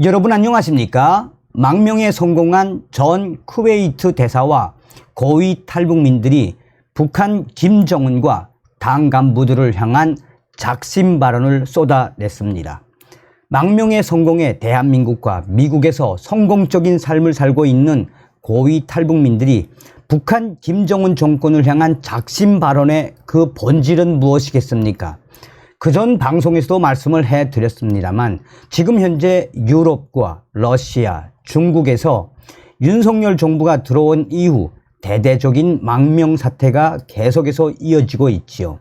여러분 안녕하십니까? 망명에 성공한 전 쿠웨이트 대사와 고위 탈북민들이 북한 김정은과 당 간부들을 향한 작심 발언을 쏟아냈습니다. 망명에 성공해 대한민국과 미국에서 성공적인 삶을 살고 있는 고위 탈북민들이 북한 김정은 정권을 향한 작심 발언의 그 본질은 무엇이겠습니까? 그전 방송에서도 말씀을 해드렸습니다만 지금 현재 유럽과 러시아, 중국에서 윤석열 정부가 들어온 이후 대대적인 망명 사태가 계속해서 이어지고 있지요.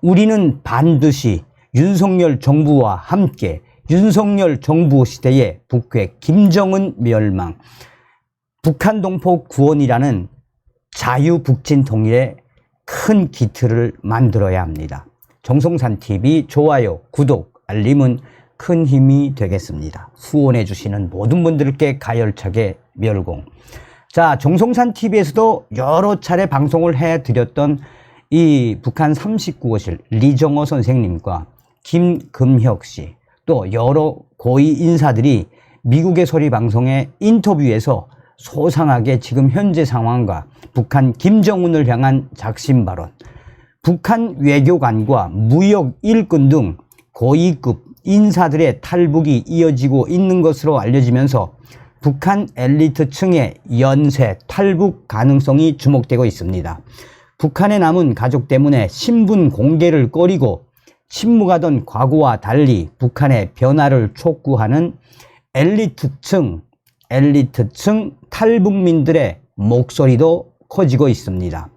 우리는 반드시 윤석열 정부와 함께 윤석열 정부 시대의 북괴 김정은 멸망, 북한 동포 구원이라는 자유북진 통일의 큰 기틀을 만들어야 합니다. 정성산TV 좋아요, 구독, 알림은 큰 힘이 되겠습니다. 후원해 주시는 모든 분들께 가열차게 멸공. 자, 정성산TV에서도 여러 차례 방송을 해드렸던 이 북한 39호실 리정호 선생님과 김금혁 씨, 또 여러 고위 인사들이 미국의 소리 방송의 인터뷰에서 소상하게 지금 현재 상황과 북한 김정은을 향한 작심 발언, 북한 외교관과 무역 일꾼 등 고위급 인사들의 탈북이 이어지고 있는 것으로 알려지면서 북한 엘리트층의 연쇄 탈북 가능성이 주목되고 있습니다. 북한에 남은 가족 때문에 신분 공개를 꺼리고 침묵하던 과거와 달리 북한의 변화를 촉구하는 엘리트층 탈북민들의 목소리도 커지고 있습니다.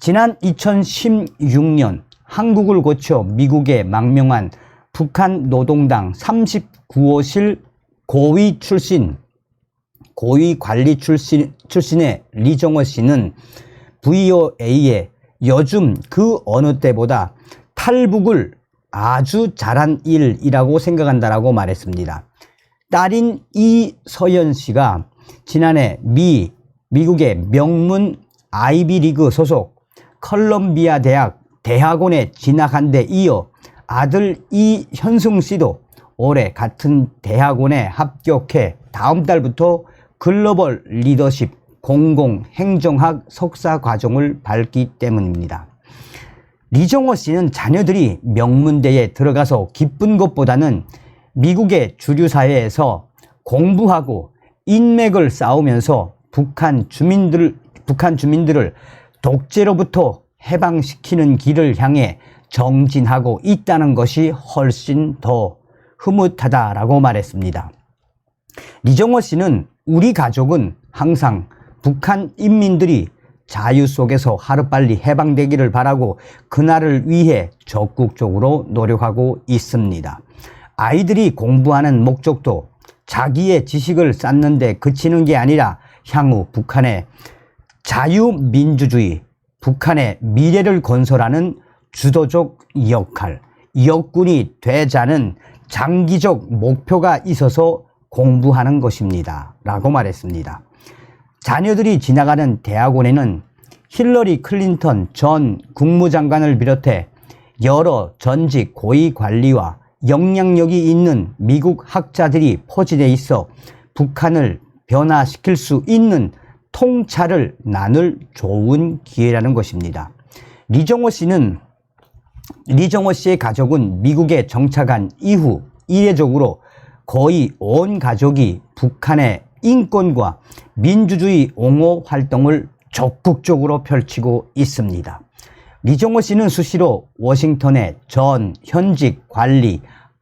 지난 2016년 한국을 거쳐 미국에 망명한 북한 노동당 39호실 고위 관리 출신의 리정호 씨는 VOA에 요즘 그 어느 때보다 탈북을 아주 잘한 일이라고 생각한다라고 말했습니다. 딸인 이서연 씨가 지난해 미국의 명문 아이비리그 소속 컬럼비아 대학 대학원에 진학한 데 이어 아들 이현승 씨도 올해 같은 대학원에 합격해 다음 달부터 글로벌 리더십 공공행정학 석사 과정을 밟기 때문입니다. 리정호 씨는 자녀들이 명문대에 들어가서 기쁜 것보다는 미국의 주류사회에서 공부하고 인맥을 쌓으면서 북한 주민들을 독재로부터 해방시키는 길을 향해 정진하고 있다는 것이 훨씬 더 흐뭇하다라고 말했습니다. 리정호 씨는 우리 가족은 항상 북한 인민들이 자유 속에서 하루빨리 해방되기를 바라고 그날을 위해 적극적으로 노력하고 있습니다. 아이들이 공부하는 목적도 자기의 지식을 쌓는 데 그치는 게 아니라 향후 북한의 자유민주주의, 북한의 미래를 건설하는 주도적 역할, 역군이 되자는 장기적 목표가 있어서 공부하는 것입니다. 라고 말했습니다. 자녀들이 지나가는 대학원에는 힐러리 클린턴 전 국무장관을 비롯해 여러 전직 고위 관리와 영향력이 있는 미국 학자들이 포진해 있어 북한을 변화시킬 수 있는 통찰을 나눌 좋은 기회라는 것입니다. 리정호 씨의 가족은 미국에 정착한 이후 이례적으로 거의 온 가족이 북한의 인권과 민주주의 옹호 활동을 적극적으로 펼치고 있습니다. 리정호 씨는 수시로 워싱턴의 전 현직 관리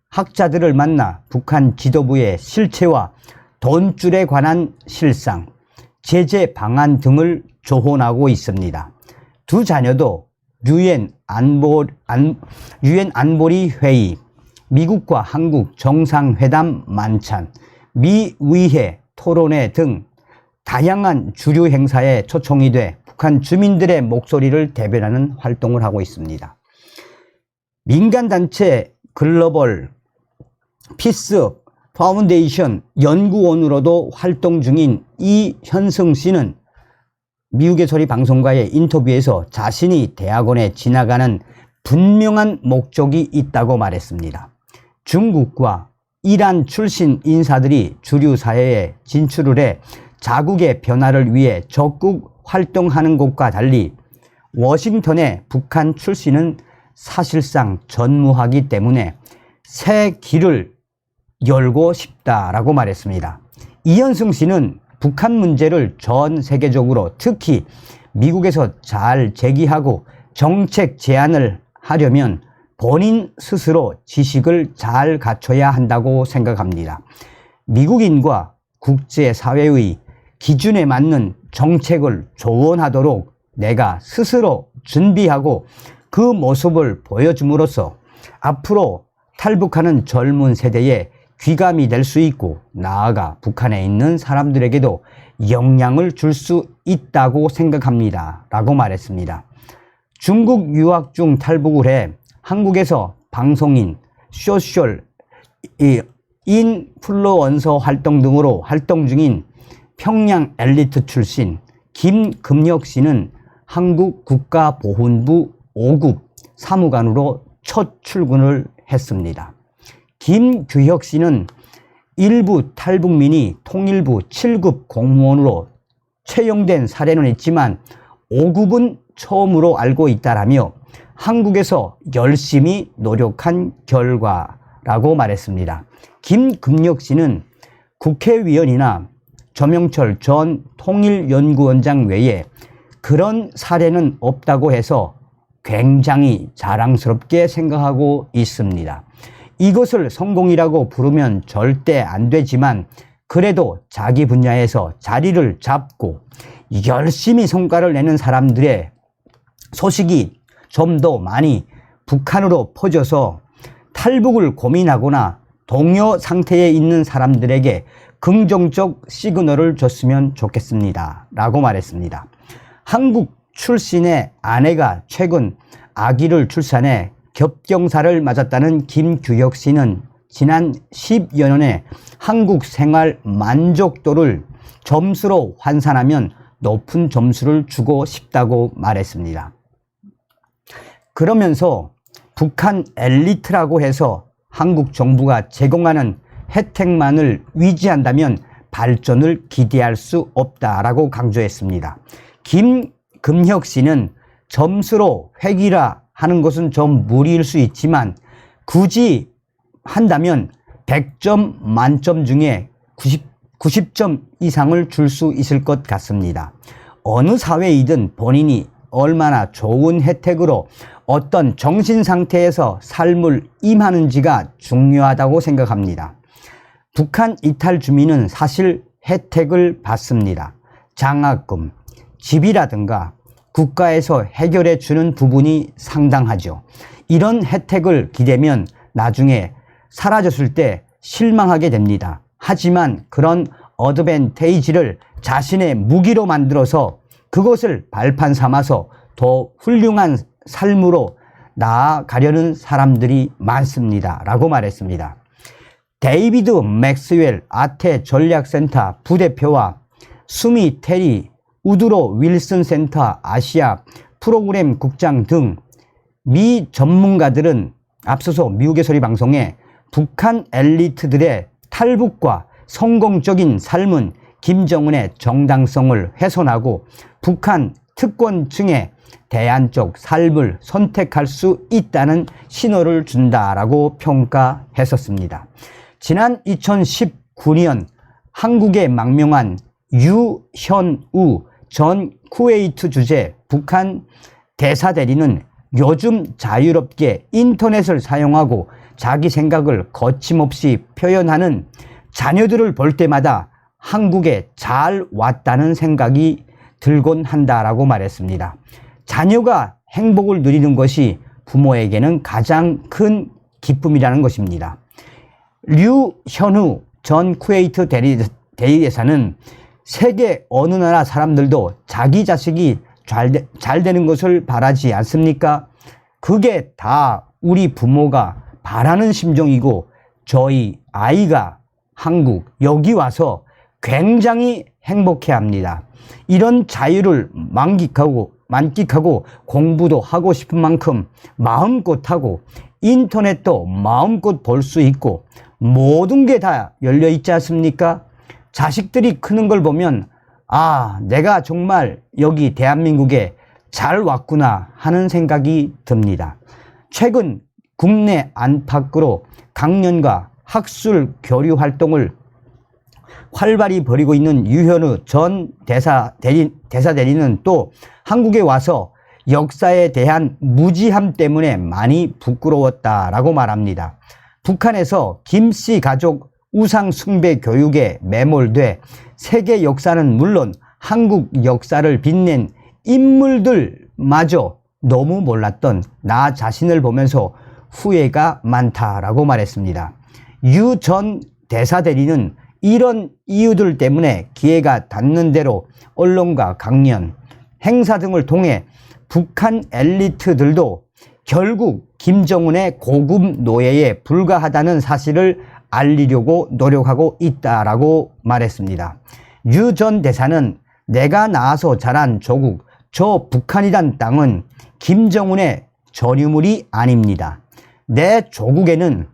학자들을 만나 북한 지도부의 실체와 돈줄에 관한 실상, 제재 방안 등을 조언하고 있습니다. 두 자녀도 유엔 안보리 회의, 미국과 한국 정상회담 만찬, 미의회 토론회 등 다양한 주류 행사에 초청이 돼 북한 주민들의 목소리를 대변하는 활동을 하고 있습니다. 민간단체 글로벌 피스 파운데이션 연구원으로도 활동 중인 이현승 씨는 미국의 소리 방송과의 인터뷰에서 자신이 대학원에 진학하는 분명한 목적이 있다고 말했습니다. 중국과 이란 출신 인사들이 주류 사회에 진출을 해 자국의 변화를 위해 적극 활동하는 것과 달리 워싱턴의 북한 출신은 사실상 전무하기 때문에 새 길을 열고 싶다라고 말했습니다. 이현승 씨는 북한 문제를 전 세계적으로 특히 미국에서 잘 제기하고 정책 제안을 하려면 본인 스스로 지식을 잘 갖춰야 한다고 생각합니다. 미국인과 국제사회의 기준에 맞는 정책을 조언하도록 내가 스스로 준비하고 그 모습을 보여줌으로써 앞으로 탈북하는 젊은 세대에 귀감이 될 수 있고 나아가 북한에 있는 사람들에게도 영향을 줄 수 있다고 생각합니다. 라고 말했습니다. 중국 유학 중 탈북을 해 한국에서 방송인, 소셜, 인플루언서 활동 등으로 활동 중인 평양 엘리트 출신 김금혁 씨는 한국 국가보훈부 5급 사무관으로 첫 출근을 했습니다. 김규혁 씨는 일부 탈북민이 통일부 7급 공무원으로 채용된 사례는 있지만 5급은 처음으로 알고 있다라며 한국에서 열심히 노력한 결과라고 말했습니다. 김금혁 씨는 국회의원이나 조명철 전 통일연구원장 외에 그런 사례는 없다고 해서 굉장히 자랑스럽게 생각하고 있습니다. 이것을 성공이라고 부르면 절대 안 되지만 그래도 자기 분야에서 자리를 잡고 열심히 성과를 내는 사람들의 소식이 좀 더 많이 북한으로 퍼져서 탈북을 고민하거나 동요 상태에 있는 사람들에게 긍정적 시그널을 줬으면 좋겠습니다. 라고 말했습니다. 한국 출신의 아내가 최근 아기를 출산해 겹경사를 맞았다는 김규혁 씨는 지난 10여 년의 한국 생활 만족도를 점수로 환산하면 높은 점수를 주고 싶다고 말했습니다. 그러면서 북한 엘리트라고 해서 한국 정부가 제공하는 혜택만을 위지한다면 발전을 기대할 수 없다라고 강조했습니다. 김금혁 씨는 점수로 획일화 하는 것은 좀 무리일 수 있지만 굳이 한다면 100점 만점 중에 90점 이상을 줄 수 있을 것 같습니다. 어느 사회이든 본인이 얼마나 좋은 혜택으로 어떤 정신 상태에서 삶을 임하는지가 중요하다고 생각합니다. 북한 이탈 주민은 사실 혜택을 받습니다. 장학금, 집이라든가 국가에서 해결해 주는 부분이 상당하죠. 이런 혜택을 기대면 나중에 사라졌을 때 실망하게 됩니다. 하지만 그런 어드밴테이지를 자신의 무기로 만들어서 그것을 발판 삼아서 더 훌륭한 삶으로 나아가려는 사람들이 많습니다. 라고 말했습니다. 데이비드 맥스웰 아태 전략센터 부대표와 수미 테리 우드로 윌슨 센터 아시아 프로그램 국장 등 미 전문가들은 앞서서 미국의 소리 방송에 북한 엘리트들의 탈북과 성공적인 삶은 김정은의 정당성을 훼손하고 북한 특권층의 대안적 삶을 선택할 수 있다는 신호를 준다라고 평가했었습니다. 지난 2019년 한국에 망명한 유현우 전 쿠웨이트 주재 북한 대사대리는 요즘 자유롭게 인터넷을 사용하고 자기 생각을 거침없이 표현하는 자녀들을 볼 때마다 한국에 잘 왔다는 생각이 들곤 한다라고 말했습니다. 자녀가 행복을 누리는 것이 부모에게는 가장 큰 기쁨이라는 것입니다. 류현우 전 쿠웨이트 대리대사는 세계 어느 나라 사람들도 자기 자식이 잘 되는 것을 바라지 않습니까? 그게 다 우리 부모가 바라는 심정이고 저희 아이가 한국 여기 와서 굉장히 행복해합니다. 이런 자유를 만끽하고 공부도 하고 싶은 만큼 마음껏 하고 인터넷도 마음껏 볼 수 있고 모든 게 다 열려 있지 않습니까? 자식들이 크는 걸 보면 아, 내가 정말 여기 대한민국에 잘 왔구나 하는 생각이 듭니다. 최근 국내 안팎으로 강연과 학술 교류 활동을 활발히 벌이고 있는 유현우 전 대사대리는 또 한국에 와서 역사에 대한 무지함 때문에 많이 부끄러웠다라고 말합니다. 북한에서 김씨 가족 우상 숭배 교육에 매몰돼 세계 역사는 물론 한국 역사를 빛낸 인물들마저 너무 몰랐던 나 자신을 보면서 후회가 많다라고 말했습니다. 유 전 대사대리는 이런 이유들 때문에 기회가 닿는 대로 언론과 강연, 행사 등을 통해 북한 엘리트들도 결국 김정은의 고급 노예에 불과하다는 사실을 알리려고 노력하고 있다라고 말했습니다. 유 전 대사는 내가 낳아서 자란 조국, 저 북한이란 땅은 김정은의 전유물이 아닙니다. 내 조국에는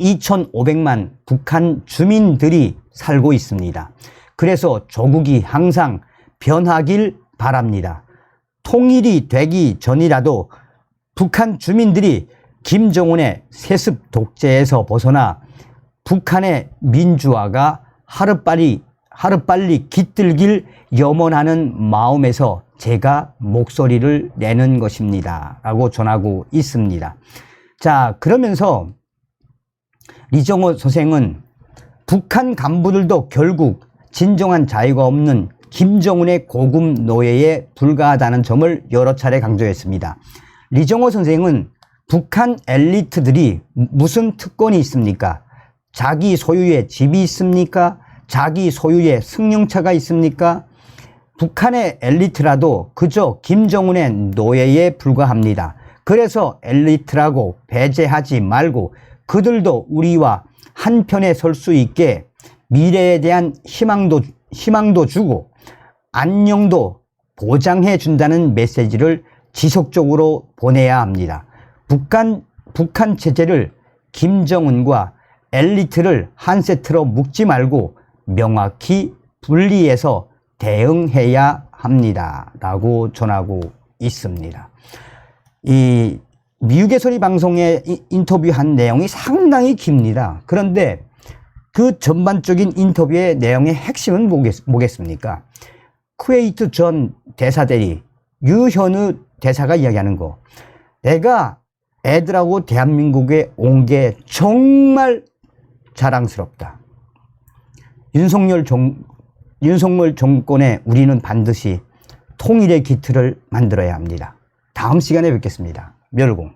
2,500만 북한 주민들이 살고 있습니다. 그래서 조국이 항상 변하길 바랍니다. 통일이 되기 전이라도 북한 주민들이 김정은의 세습 독재에서 벗어나 북한의 민주화가 하루빨리 깃들길 염원하는 마음에서 제가 목소리를 내는 것입니다. 라고 전하고 있습니다. 자, 그러면서 리정호 선생은 북한 간부들도 결국 진정한 자유가 없는 김정은의 고급 노예에 불과하다는 점을 여러 차례 강조했습니다. 리정호 선생은 북한 엘리트들이 무슨 특권이 있습니까? 자기 소유의 집이 있습니까? 자기 소유의 승용차가 있습니까? 북한의 엘리트라도 그저 김정은의 노예에 불과합니다. 그래서 엘리트라고 배제하지 말고 그들도 우리와 한편에 설 수 있게 미래에 대한 희망도 주고 안녕도 보장해 준다는 메시지를 지속적으로 보내야 합니다. 북한 체제를 김정은과 엘리트를 한 세트로 묶지 말고 명확히 분리해서 대응해야 합니다. 라고 전하고 있습니다. 이 미국의 소리 방송에 인터뷰한 내용이 상당히 깁니다. 그런데 그 전반적인 인터뷰의 내용의 핵심은 뭐겠습니까? 쿠웨이트 전 대사대리 유현우 대사가 이야기하는 거. 내가 애들하고 대한민국에 온 게 정말 자랑스럽다. 윤석열 정권에 우리는 반드시 통일의 기틀을 만들어야 합니다. 다음 시간에 뵙겠습니다. 멸공.